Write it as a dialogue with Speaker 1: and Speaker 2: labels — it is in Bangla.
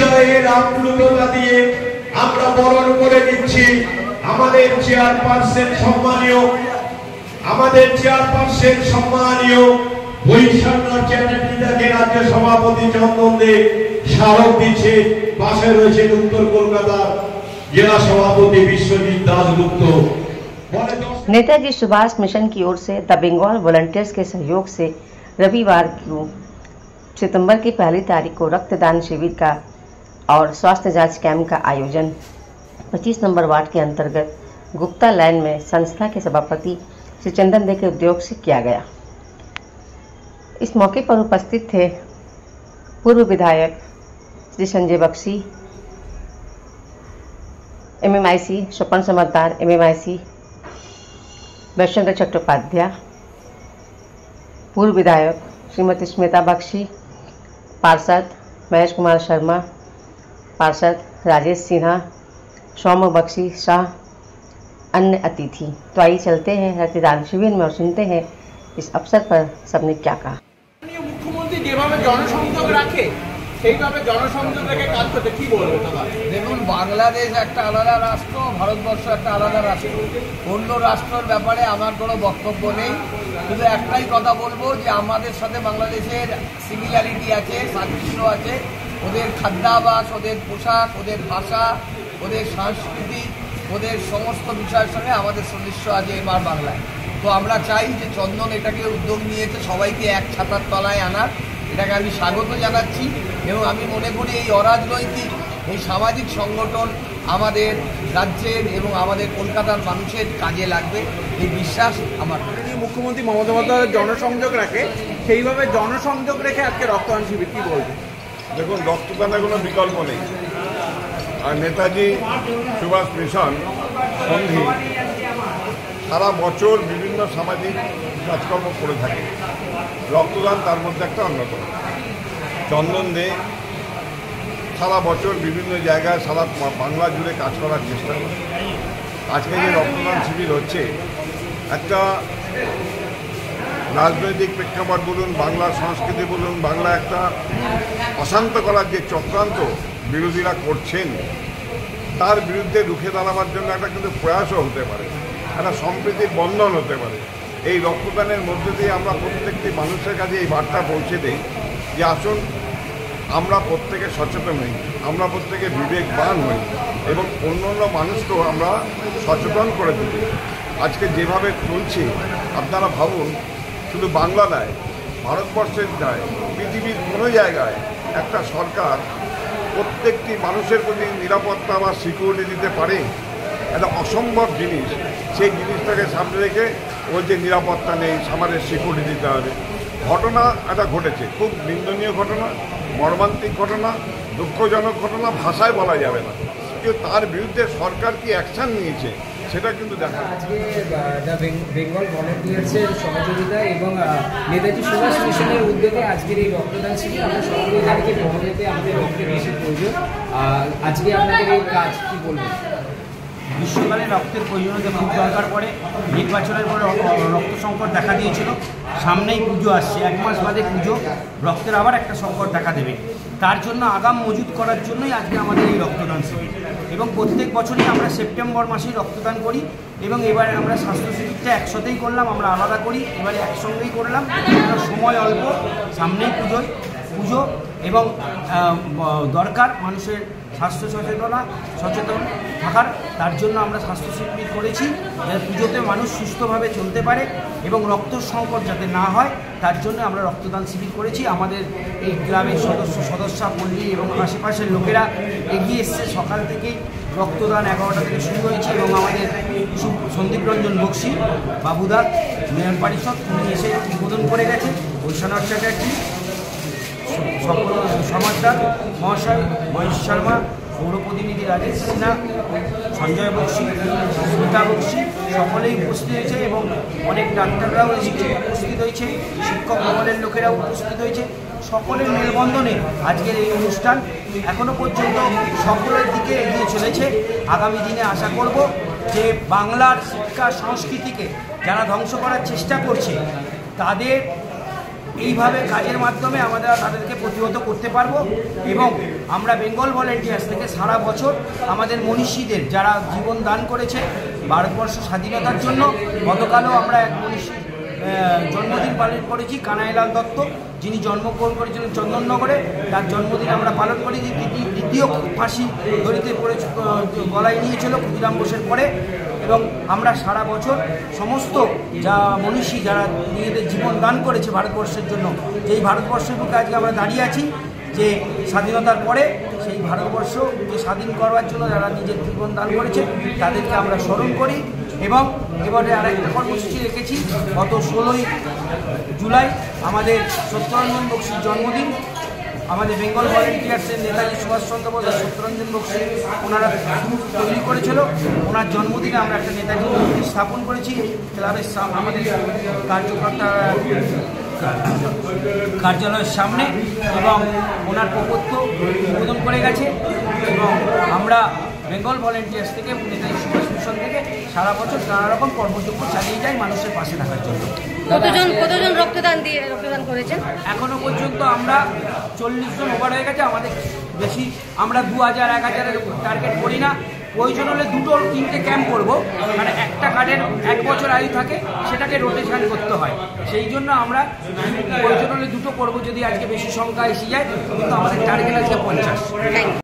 Speaker 1: হৃদয়ের আপ্লুততা দিয়ে আমরা বরণ করে দিচ্ছি আমাদের চেয়ারপারসন সম্মানীয় বৈশাখনাথ চ্যাটার্জিদাকে রাজ্য সভাপতি চন্দন দে স্মারক দিচ্ছে। পাশে রয়েছে উত্তর কলকাতার जिला सभापति विश्वजीत दासगुप्त।
Speaker 2: नेताजी सुभाष मिशन की ओर से द बंगाल वॉलंटियर्स के सहयोग से रविवार को सितंबर की 1 तारीख को रक्तदान शिविर का और स्वास्थ्य जांच कैंप का आयोजन 25 नंबर वार्ड के अंतर्गत गुप्ता लाइन में संस्था के सभापति श्री चंदन दे के उद्योग से किया गया। इस मौके पर उपस्थित थे पूर्व विधायक श्री संजय बख्शी, एमएमआईसी स्वपन समझदार, एमएमआईसी वैष्णव चट्टोपाध्याय, पूर्व विधायक श्रीमती स्मिता बख्शी, पार्षद महेश कुमार शर्मा, पार्षद राजेश सिन्हा, सौम्य बख्शी शाह, अन्य अतिथि। तो आइए चलते हैं रक्तदान शिविर में और सुनते हैं इस अवसर पर सबने क्या कहा।
Speaker 3: मुख्यमंत्री যেভাবে জনসংযোগ রাখে সেইভাবে জনসংযোগ রেখে কাজ করতে কি বলবো দাদা?
Speaker 4: দেখুন, বাংলাদেশ একটা আলাদা রাষ্ট্র, ভারতবর্ষ একটা আলাদা রাষ্ট্র। অন্য রাষ্ট্রের ব্যাপারে আমার কোনো বক্তব্য নেই, শুধু একটাই কথা বলবো যে আমাদের সাথে বাংলাদেশের সিমিলারিটি আছে, সাদৃশ্য আছে। ওদের খাদ্যাভ্যাস, ওদের পোশাক, ওদের ভাষা, ওদের সংস্কৃতি, ওদের সমস্ত বিষয়ের সঙ্গে আমাদের সাদৃশ্য আছে এবার বাংলায়। তো আমরা চাই যে চন্দন এটাকে উদ্যোগ নিয়েছে সবাইকে এক ছাতার তলায় আনার, এটাকে আমি স্বাগত জানাচ্ছি। এবং আমি মনে করি এই অরাজনৈতিক এই সামাজিক সংগঠন আমাদের রাজ্যের এবং আমাদের কলকাতার মানুষের কাজে লাগবে, এই বিশ্বাস আমার।
Speaker 3: মুখ্যমন্ত্রী মমতা বন্দ্যোপাধ্যায় জনসংযোগ রাখে, সেইভাবে জনসংযোগ রেখে আজকে রক্তদান শিবির কি বলবে?
Speaker 5: দেখুন, রক্তদানের কোনো বিকল্প নেই। আর নেতাজি সুভাষ মিশন সন্ধি সারা বছর বিভিন্ন সামাজিক কাজকর্ম করে থাকে, রক্তদান তার মধ্যে একটা অন্যতম। চন্দন দে সারা বছর বিভিন্ন জায়গায় সারা বাংলা জুড়ে কাজ করার চেষ্টা করে। আজকে যে রক্তদান শিবির হচ্ছে, একটা রাজনৈতিক প্রেক্ষাপট বলুন, বাংলা সংস্কৃতি বলুন, বাংলা একটা অশান্ত করার যে চক্রান্ত বিরোধীরা করছেন, তার বিরুদ্ধে রুখে দাঁড়াবার জন্য একটা কিন্তু প্রয়াসও হতে পারে, একটা সম্প্রীতির বন্ধন হতে পারে। এই রক্তদানের মধ্যে দিয়ে আমরা প্রত্যেকটি মানুষের কাছে এই বার্তা পৌঁছে দিই যে আসুন আমরা প্রত্যেকে সচেতন হই, আমরা প্রত্যেকে বিবেকবান হই এবং অন্য অন্য মানুষকেও আমরা সচেতন করে তুলি। আজকে যেভাবে চলছে আপনারা ভাবুন, শুধু বাংলা নয়, ভারতবর্ষের নয়, পৃথিবীর কোনো জায়গায় একটা সরকার প্রত্যেকটি মানুষের প্রতি নিরাপত্তা বা সিকিউরিটি দিতে পারে, একটা অসম্ভব জিনিস। সেই জিনিসটাকে সামনে রেখে ওই যে নিরাপত্তা নেই, আমাদের সিকিউরিটি দিতে হবে। ঘটনা একটা ঘটেছে, খুব নিন্দনীয় ঘটনা, মর্মান্তিক ঘটনা, দুঃখজনক ঘটনা, ভাষায় বলা যাবে না। কিন্তু তার বিরুদ্ধে সরকার কি অ্যাকশান নিয়েছে সেটা কিন্তু দেখা।
Speaker 6: আজকে দ্য বেঙ্গল ভলেন্টিয়ার্সের সহযোগিতা এবং নেতাজি সুভাষ মিশনের উদ্যোগে আজকের এই রক্তদান শিবির, আমরা সকলেই জানি যে বড়তে আমাদের রক্তের বেশি প্রয়োজন। আজকে আপনাদের এই কাজ কি বলবেন?
Speaker 7: গ্রীষ্মকালে রক্তের প্রয়োজনীয়তা খুব দরকার পড়ে। নির্বাচনের পরে রক্ত সংকট দেখা দিয়েছিল, সামনেই পুজো আসছে, 1 মাস বাদে পুজো, রক্তের আবার একটা সংকট দেখা দেবে। তার জন্য আগাম মজুত করার জন্যই আজকে আমাদের এই রক্তদান শিবির। এবং প্রত্যেক বছরই আমরা সেপ্টেম্বর মাসেই রক্তদান করি এবং এবারে আমরা স্বাস্থ্য শিবিরটা একসাথেই করলাম, আমরা আলাদা করি, এবারে একসঙ্গেই করলাম। সময় অল্প, সামনেই পুজো এবং দরকার মানুষের স্বাস্থ্য সচেতন থাকার, তার জন্য আমরা স্বাস্থ্য শিবির করেছি, যাতে পুজোতে মানুষ সুস্থভাবে চলতে পারে এবং রক্ত সংকট যাতে না হয় তার জন্য আমরা রক্তদান শিবির করেছি। আমাদের এই গ্রামের সদস্য পল্লী এবং আশেপাশের লোকেরা এগিয়ে এসছে, সকাল থেকেই রক্তদান 11টা থেকে শুরু হয়েছে এবং আমাদের সন্দীপ রঞ্জন বক্সি বাবুদা মেয়র পরিষদ তিনি এসে উদ্বোধন করে গেছেন, বৈশাখনাথ চ্যাটার্জি, সমাজদার মহাশয়, মহেশ শর্মা, পৌর প্রতিনিধি রাজেশ সিনহা, সঞ্জয় বক্সি, স্মিতা বক্সি সকলেই উপস্থিত হয়েছে এবং অনেক ডাক্তাররাও উপস্থিত হয়েছে, শিক্ষক মহলের লোকেরাও উপস্থিত হয়েছে। সকলের মেলবন্ধনে আজকের এই অনুষ্ঠান এখনও পর্যন্ত সকলের দিকে এগিয়ে চলেছে। আগামী দিনে আশা করব যে বাংলার শিক্ষা সংস্কৃতিকে যারা ধ্বংস করার চেষ্টা করছে তাদের এইভাবে কাজের মাধ্যমে আমরা তাদেরকে প্রতিহত করতে পারবো। এবং আমরা বেঙ্গল ভলেন্টিয়ার্স থেকে সারা বছর আমাদের মনীষীদের যারা জীবন দান করেছে ভারতবর্ষ স্বাধীনতার জন্য, গতকালও আমরা এক মনীষী জন্মদিন পালন করেছি, কানাইলাল দত্ত, যিনি জন্মগ্রহণ করেছিলেন চন্দননগরে, তার জন্মদিন আমরা পালন করি। দ্বিতীয় ফাঁসি দড়িতে পড়ে গলায় নিয়েছিল ক্ষুদিরাম বোসের পরে। এবং আমরা সারা বছর সমস্ত যা মনীষী যারা নিজেদের জীবন দান করেছে ভারতবর্ষের জন্য, যেই ভারতবর্ষের বুকে আজকে আমরা দাঁড়িয়ে আছি, যে স্বাধীনতার পরে সেই ভারতবর্ষকে স্বাধীন করবার জন্য যারা নিজের জীবন দান করেছে তাদেরকে আমরা স্মরণ করি। এবং এবারে আরেকটা কর্মসূচি রেখেছি, গত 16ই জুলাই আমাদের সত্যরঞ্জন বক্সির জন্মদিন। আমাদের বেঙ্গল ভলেন্টিয়ার্সের নেতাজি সুভাষচন্দ্র বোস সত্যরঞ্জন বক্সি ওনারা তৈরি করেছিল, ওনার জন্মদিনে আমরা একটা নেতাজি মূর্তি স্থাপন করেছি ক্লাবের আমাদের কার্যকর্তা কার্যালয়ের সামনে, এবং ওনার প্রপত্র উদ্বোধন করে গেছে। এবং আমরা বেঙ্গল ভলেন্টিয়ার্স থেকে নেতাজি সুভাষ মিশন থেকে সারা বছর নানা রকম কর্মযোগ্য চালিয়ে যাই মানুষের পাশে থাকার জন্য।
Speaker 8: কতজন রক্তদান করেছেন?
Speaker 7: এখনো পর্যন্ত আমরা 40 জন ওভার হয়ে গেছে। আমাদের বেশি আমরা 2000-1000-এর টার্গেট করি না। প্রয়োজন হলে 2-3টে ক্যাম্প করবো, মানে একটা কার্ডের 1 বছর আয়ু থাকে, সেটাকে রোটেশন করতে হয়। সেই জন্য আমরা প্রয়োজন হলে 2টো করবো যদি আজকে বেশি সংখ্যা এসে যায়, কিন্তু আমাদের টার্গেট আজকে 50।